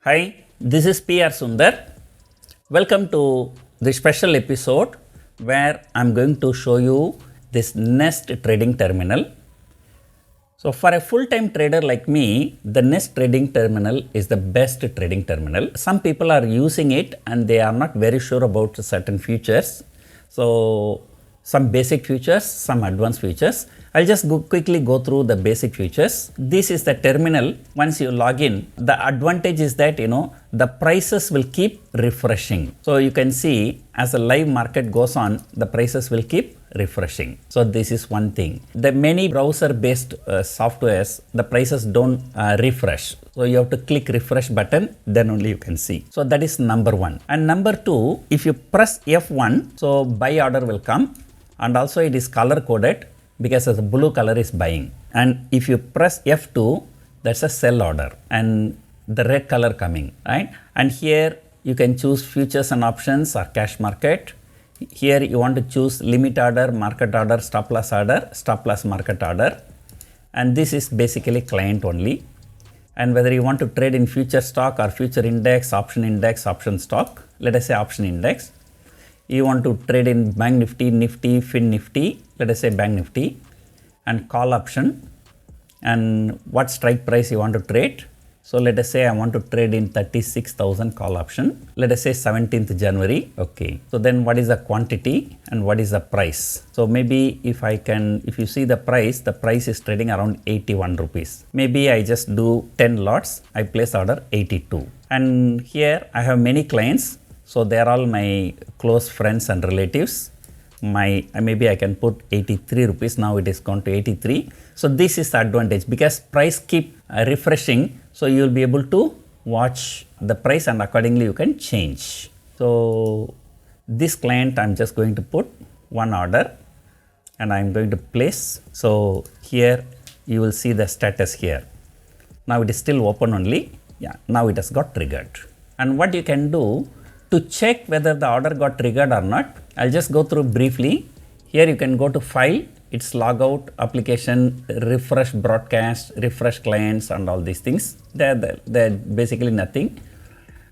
Hi, this is PR Sundar. Welcome to the special episode where I'm going to show you this Nest trading terminal. So for a full-time trader like me, the Nest trading terminal is the best trading terminal. Some people are using it and they are not very sure about certain features. So some basic features, some advanced features. I'll just quickly go through the basic features. This is the terminal. Once you log in, the advantage is that the prices will keep refreshing. So you can see as the live market goes on, the prices will keep refreshing. So this is one thing. The many browser based softwares, the prices don't refresh. So you have to click refresh button, then only you can see. So that is number one. And number two, if you press F1, so buy order will come, and also it is color coded because the blue color is buying. And if you press F2, that's a sell order and the red color coming, right? And here you can choose futures and options or cash market. Here you want to choose limit order, market order, stop loss market order. And this is basically client only. And whether you want to trade in future stock or future index, option stock, let us say option index. You want to trade in Bank Nifty, Nifty, Fin Nifty, let us say Bank Nifty, and call option, and what strike price you want to trade. So let us say I want to trade in 36,000 call option, let us say 17th January, okay. So then what is the quantity and what is the price? So maybe if you see the price is trading around 81 rupees. Maybe I just do 10 lots, I place order 82. And here I have many clients. So they are all my close friends and relatives. Maybe I can put 83 rupees. Now it is gone to 83. So this is the advantage because price keep refreshing. So you will be able to watch the price and accordingly you can change. So this client I'm just going to put one order and I'm going to place. So here you will see the status here. Now it is still open only. Yeah, now it has got triggered. And what you can do to check whether the order got triggered or not, I'll just go through briefly. Here you can go to file, it's logout, application, refresh broadcast, refresh clients and all these things. They're basically nothing.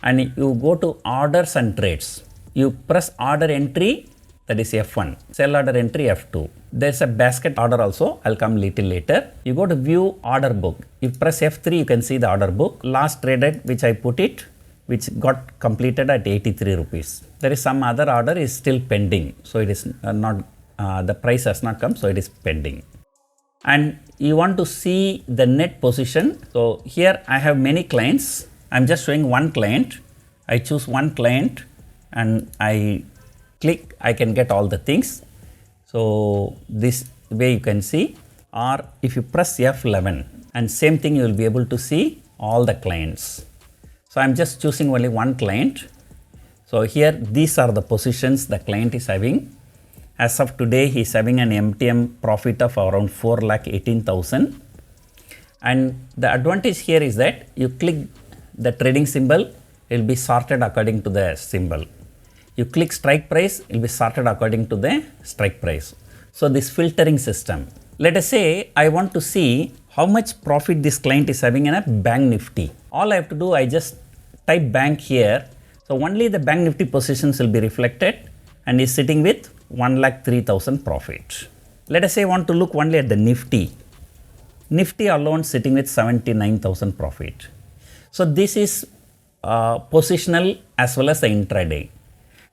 And you go to orders and trades. You press order entry, that is F1. Sell order entry F2. There's a basket order also, I'll come little later. You go to view order book. You press F3, you can see the order book. Last traded, which I put it, which got completed at 83 rupees. There is some other order is still pending. So it is not, the price has not come, so it is pending. And you want to see the net position. So here I have many clients. I'm just showing one client. I choose one client and I click, I can get all the things. So this way you can see, or if you press F11 and same thing you will be able to see all the clients. So I'm just choosing only one client. So here these are the positions the client is having. As of today he is having an MTM profit of around 4,18,000. And the advantage here is that you click the trading symbol, it will be sorted according to the symbol. You click strike price, it will be sorted according to the strike price. So this filtering system. Let us say I want to see how much profit this client is having in a Bank Nifty. All I have to do, I just type bank here. So only the Bank Nifty positions will be reflected and is sitting with 1,03,000 profit. Let us say I want to look only at the Nifty. Nifty alone sitting with 79,000 profit. So this is positional as well as the intraday.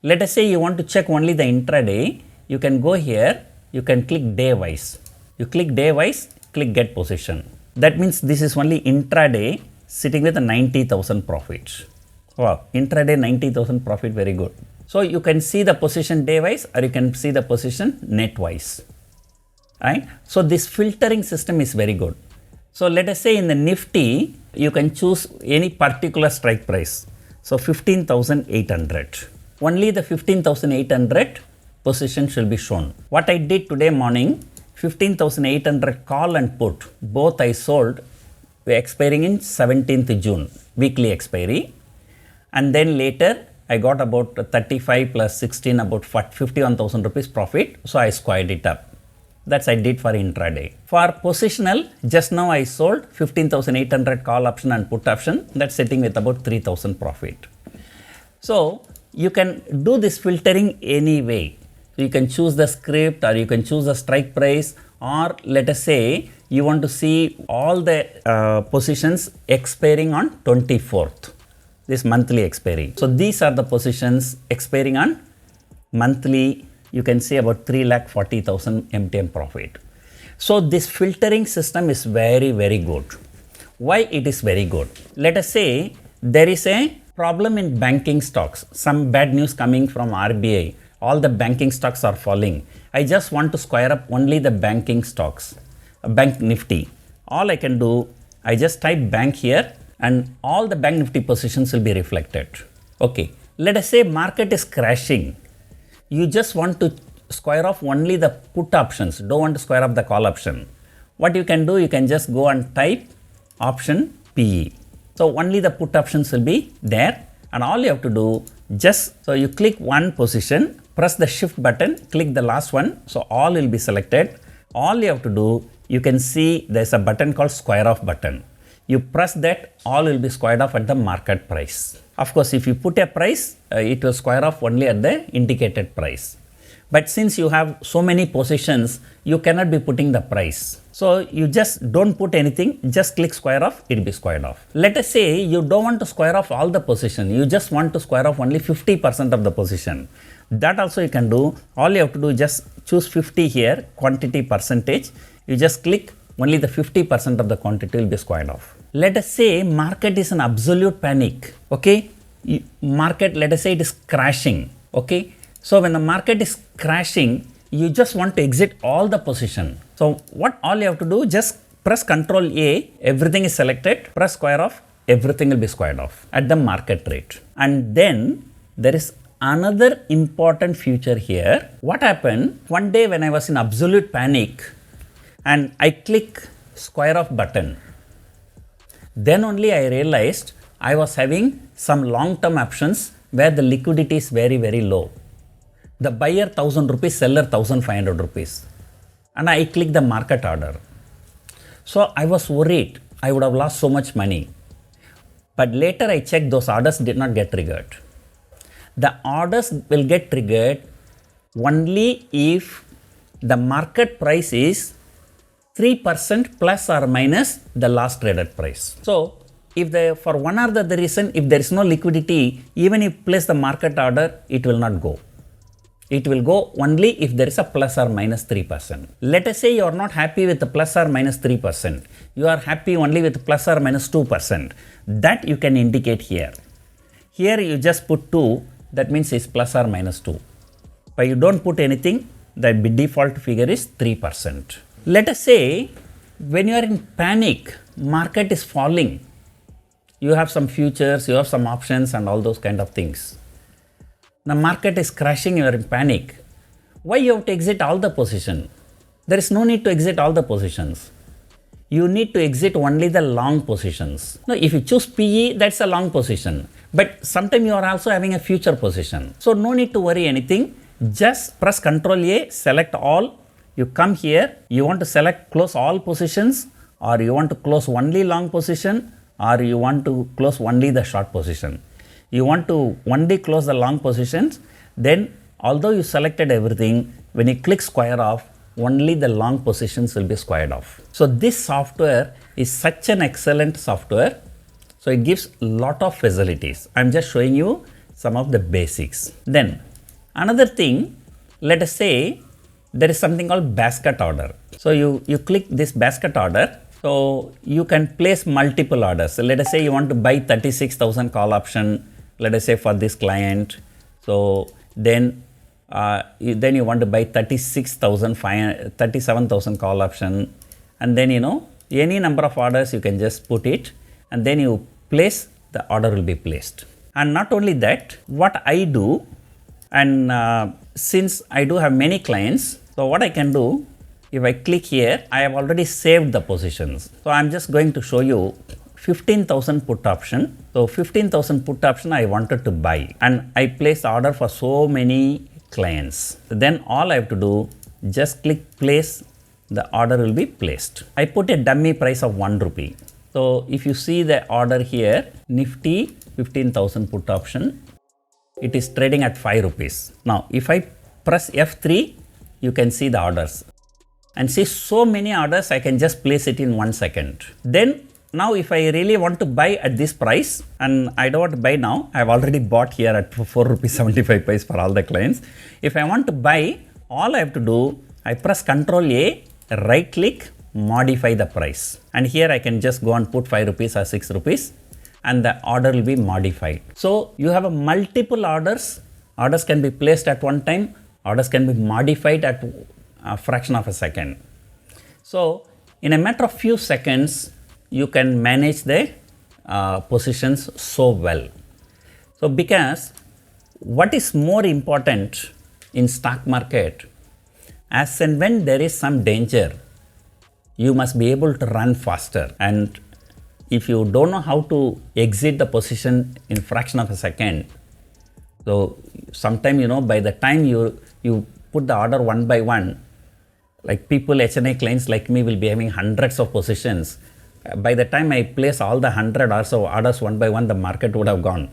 Let us say you want to check only the intraday. You can go here, you can click day wise. You click day wise, click get position. That means this is only intraday sitting with a 90,000 profit. Wow, intraday 90,000 profit, very good. So you can see the position day wise or you can see the position net wise. Right? So this filtering system is very good. So let us say in the Nifty, you can choose any particular strike price. So 15,800. Only the 15,800 position should be shown. What I did today morning, 15,800 call and put, both I sold, expiring in 17th June, weekly expiry. And then later I got about 35 plus 16, about 51,000 rupees profit. So I squared it up. That's I did for intraday. For positional, just now I sold 15,800 call option and put option. That's sitting with about 3,000 profit. So you can do this filtering any way. You can choose the script, or you can choose the strike price, or let us say you want to see all the positions expiring on 24th, this monthly expiry. So these are the positions expiring on monthly. You can see about 3,40,000 MTM profit. So this filtering system is very, very good. Why it is very good? Let us say there is a problem in banking stocks, some bad news coming from RBI, all the banking stocks are falling. I just want to square up only the banking stocks, bank nifty. All I can do, I just type bank here and all the bank nifty positions will be reflected. Okay, let us say market is crashing. You just want to square off only the put options, don't want to square off the call option. What you can do, you can just go and type option PE. So only the put options will be there, and all you have to do, so you click one position, press the shift button, click the last one, so all will be selected. All you have to do, you can see there's a button called square off button. You press that, all will be squared off at the market price. Of course, if you put a price, it will square off only at the indicated price. But since you have so many positions, you cannot be putting the price. So you just don't put anything, just click square off, it will be squared off. Let us say you don't want to square off all the position, you just want to square off only 50% of the position. That also you can do. All you have to do is just choose 50 here, quantity percentage. You just click, only the 50% of the quantity will be squared off. Let us say market is an absolute panic. Okay, market, let us say it is crashing. Okay, so when the market is crashing, you just want to exit all the position. So what all you have to do, just press Ctrl A, everything is selected, press square off, everything will be squared off at the market rate. And then there is another important feature here. What happened one day when I was in absolute panic and I click square off button, then only I realized I was having some long-term options where the liquidity is very, very low. The buyer 1,000 rupees, seller 1,500 rupees. And I click the market order. So I was worried I would have lost so much money. But later I checked, those orders did not get triggered. The orders will get triggered only if the market price is 3% plus or minus the last traded price. So if for one or the other reason, if there is no liquidity, even if you place the market order, it will not go. It will go only if there is a plus or minus 3%. Let us say you are not happy with the plus or minus 3%. You are happy only with plus or minus 2%. That you can indicate here. Here you just put 2, that means it's plus or minus 2. But you don't put anything, the default figure is 3%. Let us say when you are in panic, market is falling. You have some futures, you have some options and all those kind of things. The market is crashing, you are in panic. Why you have to exit all the position? There is no need to exit all the positions. You need to exit only the long positions. Now, if you choose PE, that's a long position. But sometimes you are also having a future position. So no need to worry anything. Just press Ctrl A, select all. You come here, you want to select close all positions, or you want to close only long position, or you want to close only the short position. You want to only close the long positions, then although you selected everything, when you click square off, only the long positions will be squared off. So this software is such an excellent software. So it gives a lot of facilities. I'm just showing you some of the basics. Then another thing, let us say there is something called basket order. So you click this basket order. So you can place multiple orders. So let us say you want to buy 36,000 call option, let us say for this client. So then you want to buy 37,000 call option, and then any number of orders you can just put it, and then you place, the order will be placed. And not only that, what I do, and since I do have many clients, so what I can do, if I click here, I have already saved the positions. So I'm just going to show you 15,000 put option. So 15,000 put option I wanted to buy, and I placed order for so many clients. So then all I have to do, just click place the order will be placed. I put a dummy price of 1 rupee. So if you see the order here, Nifty 15,000 put option, it is trading at 5 rupees. Now if I press F3, you can see the orders. And see so many orders, I can just place it in 1 second. Then now if I really want to buy at this price, and I don't want to buy now, I have already bought here at 4 rupees 75 paise for all the clients. If I want to buy, all I have to do, I press Ctrl A, right click, modify the price. And here I can just go and put 5 rupees or 6 rupees and the order will be modified. So you have a multiple orders. Orders can be placed at one time. Orders can be modified at a fraction of a second. So in a matter of few seconds, you can manage the positions so well. So because what is more important in stock market, as and when there is some danger, you must be able to run faster. And if you don't know how to exit the position in fraction of a second, so sometime, you know, by the time you put the order one by one, like people, HNI clients like me will be having hundreds of positions. By the time I place all the 100 or so orders one by one, the market would have gone.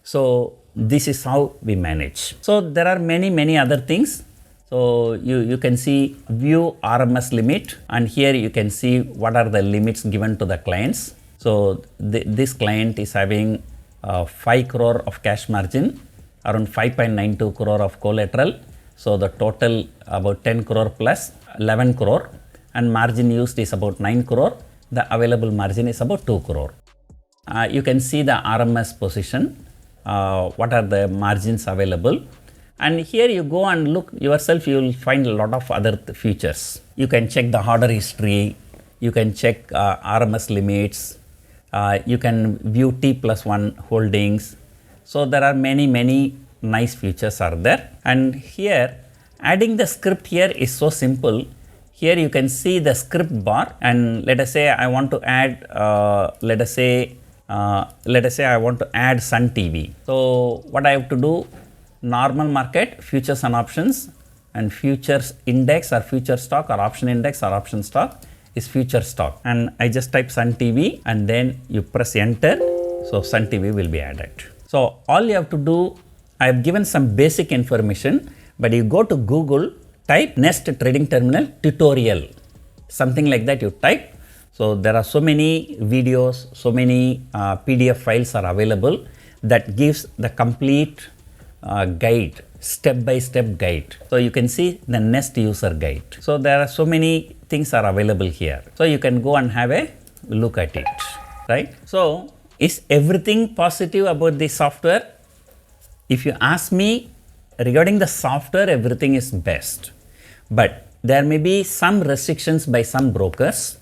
So this is how we manage. So there are many other things. So you can see view RMS limit, and here you can see what are the limits given to the clients. So this client is having 5 crore of cash margin, around 5.92 crore of collateral. So the total about 10 crore plus 11 crore, and margin used is about 9 crore. The available margin is about 2 crore. You can see the RMS position, what are the margins available. And here you go and look yourself, you will find a lot of other features. You can check the order history, you can check RMS limits, you can view T+1 holdings. So there are many nice features are there. And here adding the script here is so simple. Here you can see the script bar, and let us say I want to add, let us say I want to add Sun TV. So what I have to do, normal market, futures and options, and futures index or future stock or option index or option stock is future stock. And I just type Sun TV and then you press enter. So Sun TV will be added. So all you have to do, I have given some basic information, but you go to Google, type Nest Trading Terminal tutorial, something like that you type. So there are so many videos, so many PDF files are available that gives the complete guide, step-by-step guide. So you can see the Nest user guide. So there are so many things are available here. So you can go and have a look at it, right? So is everything positive about the software? If you ask me regarding the software, everything is best. But there may be some restrictions by some brokers.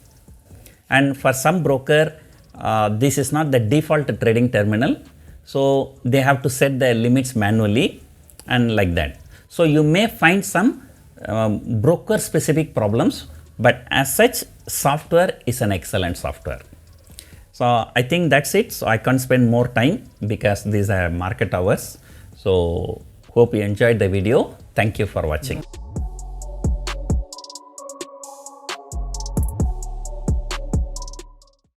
And for some broker, this is not the default trading terminal. So they have to set the limits manually and like that. So you may find some broker specific problems, but as such, software is an excellent software. So I think that's it. So I can't spend more time because these are market hours. So hope you enjoyed the video. Thank you for watching.